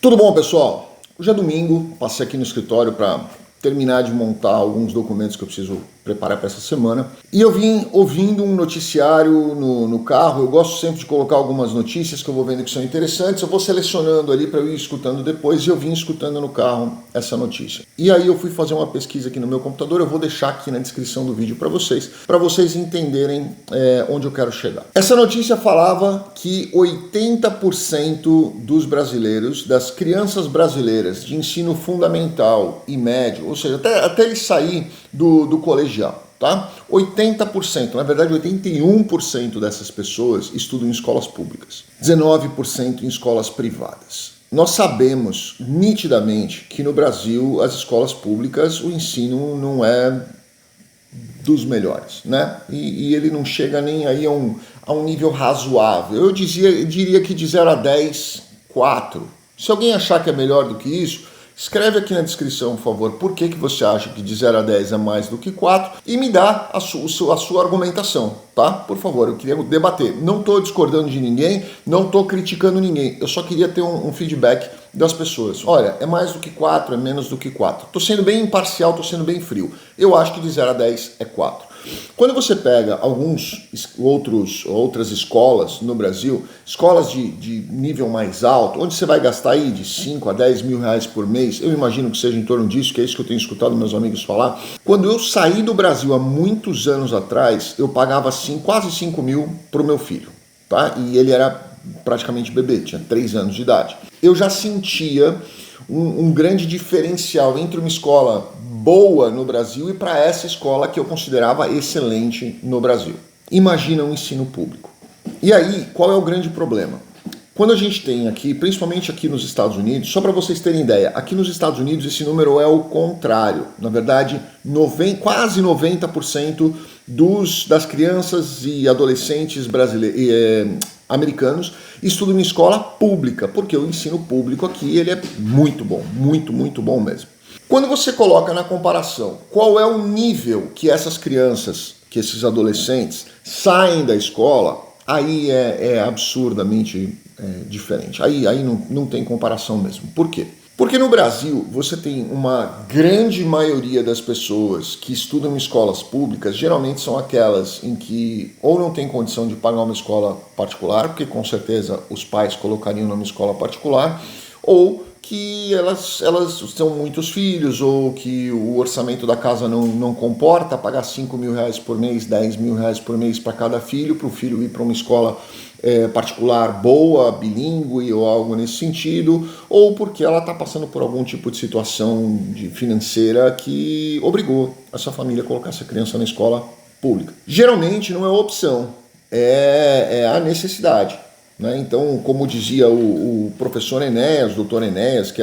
Tudo bom, pessoal? Hoje é domingo, passei aqui no escritório para terminar de montar alguns documentos que eu preciso preparar para essa semana. E eu vim ouvindo um noticiário no carro. Eu gosto sempre de colocar algumas notícias que eu vou vendo que são interessantes. Eu vou selecionando ali para eu ir escutando depois e eu vim escutando no carro essa notícia. E aí eu fui fazer uma pesquisa aqui no meu computador. Eu vou deixar aqui na descrição do vídeo para vocês entenderem onde eu quero chegar. Essa notícia falava que 80% dos brasileiros, das crianças brasileiras de ensino fundamental e médio, ou seja, até ele sair do colegial, tá? 80%, na verdade 81% dessas pessoas estudam em escolas públicas, 19% em escolas privadas. Nós sabemos nitidamente que no Brasil as escolas públicas, o ensino não é dos melhores, né? E ele não chega nem aí a um nível razoável. Eu diria que de 0 a 10, 4. Se alguém achar que é melhor do que isso, escreve aqui na descrição, por favor, por que você acha que de 0 a 10 é mais do que 4 e me dá a sua argumentação, tá? Por favor, eu queria debater. Não estou discordando de ninguém, não estou criticando ninguém, eu só queria ter um feedback das pessoas. Olha, é mais do que 4, é menos do que 4. Estou sendo bem imparcial, estou sendo bem frio. Eu acho que de 0 a 10 é 4. Quando você pega outras escolas no Brasil, escolas de nível mais alto, onde você vai gastar aí de 5 a 10 mil reais por mês, eu imagino que seja em torno disso, que é isso que eu tenho escutado meus amigos falar. Quando eu saí do Brasil há muitos anos atrás, eu pagava quase 5 mil para o meu filho, tá? E ele era praticamente bebê, tinha 3 anos de idade. Eu já sentia um grande diferencial entre uma escola boa no Brasil e para essa escola que eu considerava excelente no Brasil. Imagina um ensino público. E aí, qual é o grande problema? Quando a gente tem aqui, principalmente aqui nos Estados Unidos, só para vocês terem ideia, aqui nos Estados Unidos esse número é o contrário. Na verdade, quase 90% das crianças e adolescentes americanos estudam em escola pública, porque o ensino público aqui ele é muito bom, muito bom mesmo. Quando você coloca na comparação qual é o nível que essas crianças, que esses adolescentes saem da escola, aí é absurdamente diferente. Aí não tem comparação mesmo. Por quê? Porque no Brasil você tem uma grande maioria das pessoas que estudam em escolas públicas, geralmente são aquelas em que ou não tem condição de pagar uma escola particular, porque com certeza os pais colocariam numa escola particular, ou que elas são muitos filhos, ou que o orçamento da casa não comporta pagar 5 mil reais por mês, 10 mil reais por mês para cada filho, para o filho ir para uma escola particular boa, bilíngue ou algo nesse sentido, ou porque ela está passando por algum tipo de situação financeira que obrigou a sua família a colocar essa criança na escola pública. Geralmente não é opção, é a necessidade. Então, como dizia o professor Enéas, doutor Enéas, que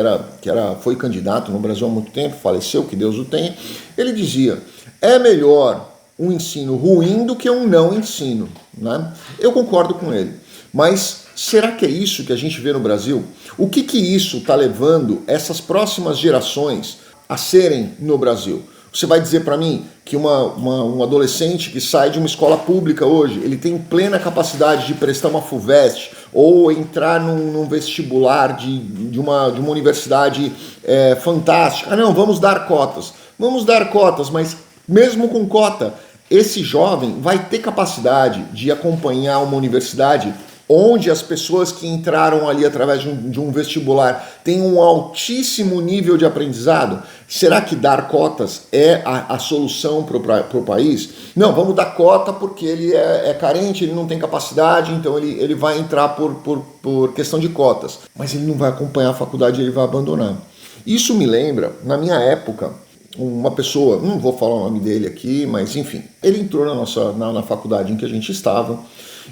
foi candidato no Brasil há muito tempo, faleceu, que Deus o tenha, ele dizia, é melhor um ensino ruim do que um não ensino. Né? Eu concordo com ele, mas será que é isso que a gente vê no Brasil? O que isso está levando essas próximas gerações a serem no Brasil? Você vai dizer para mim que um adolescente que sai de uma escola pública hoje, ele tem plena capacidade de prestar uma FUVEST ou entrar num vestibular de uma universidade fantástica. Ah, não, vamos dar cotas. Vamos dar cotas, mas mesmo com cota, esse jovem vai ter capacidade de acompanhar uma universidade onde as pessoas que entraram ali através de um vestibular têm um altíssimo nível de aprendizado? Será que dar cotas é a solução para o país? Não, vamos dar cota porque ele é carente, ele não tem capacidade, então ele vai entrar por questão de cotas. Mas ele não vai acompanhar a faculdade, ele vai abandonar. Isso me lembra, na minha época, uma pessoa, não vou falar o nome dele aqui, mas enfim, ele entrou na faculdade em que a gente estava,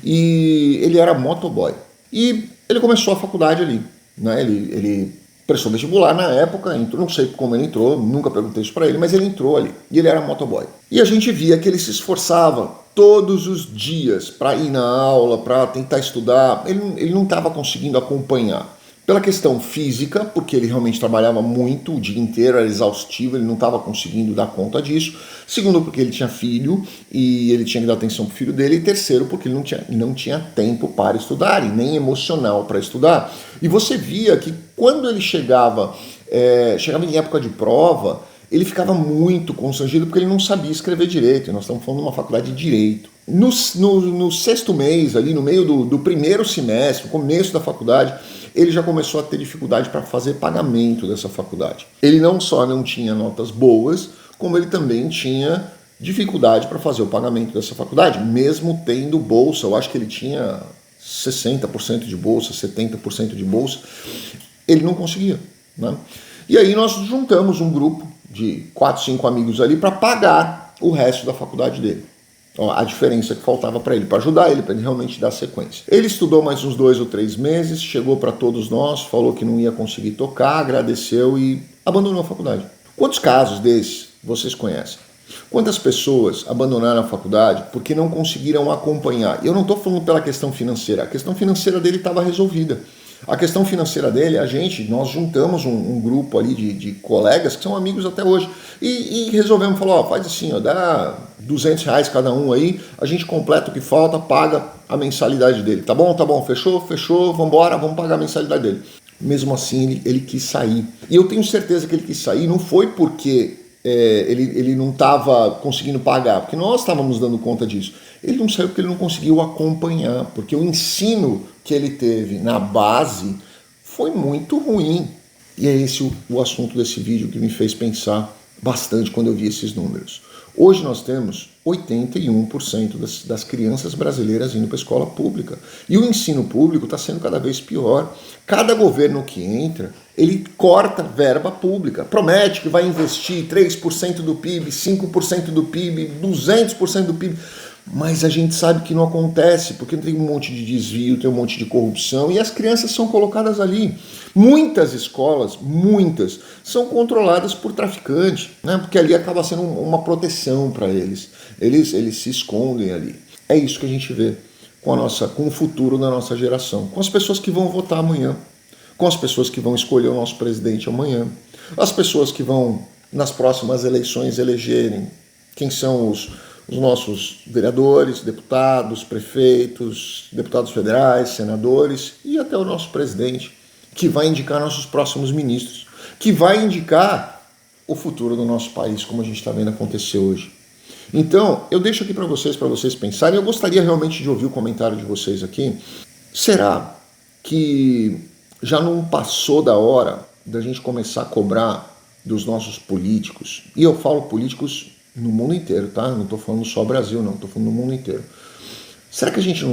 e ele era motoboy. E ele começou a faculdade ali, né? Ele prestou vestibular na época, entrou, não sei como ele entrou, nunca perguntei isso para ele, mas ele entrou ali. E ele era motoboy. E a gente via que ele se esforçava todos os dias para ir na aula, para tentar estudar. Ele não estava conseguindo acompanhar. Pela questão física, porque ele realmente trabalhava muito, o dia inteiro, era exaustivo, ele não estava conseguindo dar conta disso. Segundo, porque ele tinha filho e ele tinha que dar atenção para o filho dele. E terceiro, porque ele não tinha tempo para estudar e nem emocional para estudar. E você via que quando ele chegava em época de prova, ele ficava muito constrangido porque ele não sabia escrever direito. Nós estamos falando de uma faculdade de direito. No sexto mês, ali no meio do primeiro semestre, no começo da faculdade, ele já começou a ter dificuldade para fazer pagamento dessa faculdade. Ele não só não tinha notas boas, como ele também tinha dificuldade para fazer o pagamento dessa faculdade, mesmo tendo bolsa. Eu acho que ele tinha 60% de bolsa, 70% de bolsa. Ele não conseguia, né? E aí nós juntamos um grupo de 4, 5 amigos ali para pagar o resto da faculdade dele. A diferença que faltava para ele ajudar ele, para ele realmente dar sequência. Ele estudou mais uns 2 ou 3 meses, chegou para todos nós, falou que não ia conseguir tocar, agradeceu e abandonou a faculdade. Quantos casos desses vocês conhecem? Quantas pessoas abandonaram a faculdade porque não conseguiram acompanhar? Eu não estou falando pela questão financeira, a questão financeira dele estava resolvida. A questão financeira dele, nós juntamos um grupo ali de colegas que são amigos até hoje e resolvemos falar, faz assim, dá R$200 cada um aí, a gente completa o que falta, paga a mensalidade dele. Tá bom, fechou, vambora, vamos pagar a mensalidade dele. Mesmo assim, ele quis sair. E eu tenho certeza que ele quis sair, não foi porque ele não estava conseguindo pagar, porque nós estávamos dando conta disso. Ele não saiu porque ele não conseguiu acompanhar, porque o ensino que ele teve na base foi muito ruim. E é esse o assunto desse vídeo que me fez pensar bastante quando eu vi esses números. Hoje nós temos 81% das crianças brasileiras indo para a escola pública. E o ensino público está sendo cada vez pior. Cada governo que entra, ele corta verba pública. Promete que vai investir 3% do PIB, 5% do PIB, 200% do PIB. Mas a gente sabe que não acontece, porque tem um monte de desvio, tem um monte de corrupção e as crianças são colocadas ali. Muitas escolas, são controladas por traficantes, né? Porque ali acaba sendo uma proteção para eles. Eles se escondem ali. É isso que a gente vê com o futuro da nossa geração, com as pessoas que vão votar amanhã, com as pessoas que vão escolher o nosso presidente amanhã, as pessoas que vão, nas próximas eleições, elegerem quem são os nossos vereadores, deputados, prefeitos, deputados federais, senadores e até o nosso presidente, que vai indicar nossos próximos ministros, que vai indicar o futuro do nosso país, como a gente está vendo acontecer hoje. Então, eu deixo aqui para vocês pensarem. Eu gostaria realmente de ouvir o comentário de vocês aqui. Será que já não passou da hora da gente começar a cobrar dos nossos políticos? E eu falo políticos no mundo inteiro, tá? Não estou falando só Brasil, não. Estou falando no mundo inteiro. Será que a gente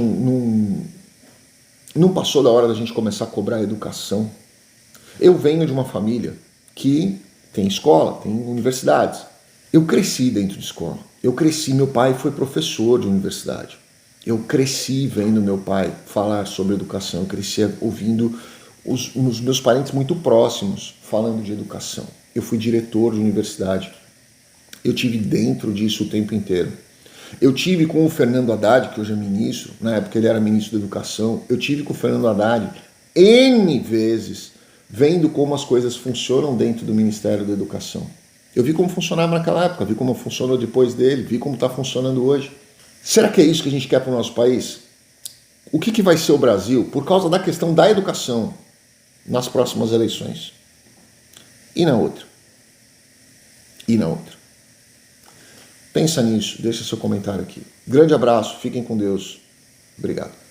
não passou da hora da gente começar a cobrar a educação? Eu venho de uma família que tem escola, tem universidades. Eu cresci dentro de escola. Meu pai foi professor de universidade. Eu cresci vendo meu pai falar sobre educação. Eu cresci ouvindo os meus parentes muito próximos falando de educação. Eu fui diretor de universidade. Eu tive dentro disso o tempo inteiro. Eu tive com o Fernando Haddad, que hoje é ministro, na época ele era ministro da Educação, eu tive com o Fernando Haddad N vezes vendo como as coisas funcionam dentro do Ministério da Educação. Eu vi como funcionava naquela época, vi como funcionou depois dele, vi como está funcionando hoje. Será que é isso que a gente quer para o nosso país? O que vai ser o Brasil por causa da questão da educação nas próximas eleições? E na outra? Pensa nisso, deixa seu comentário aqui. Grande abraço, fiquem com Deus. Obrigado.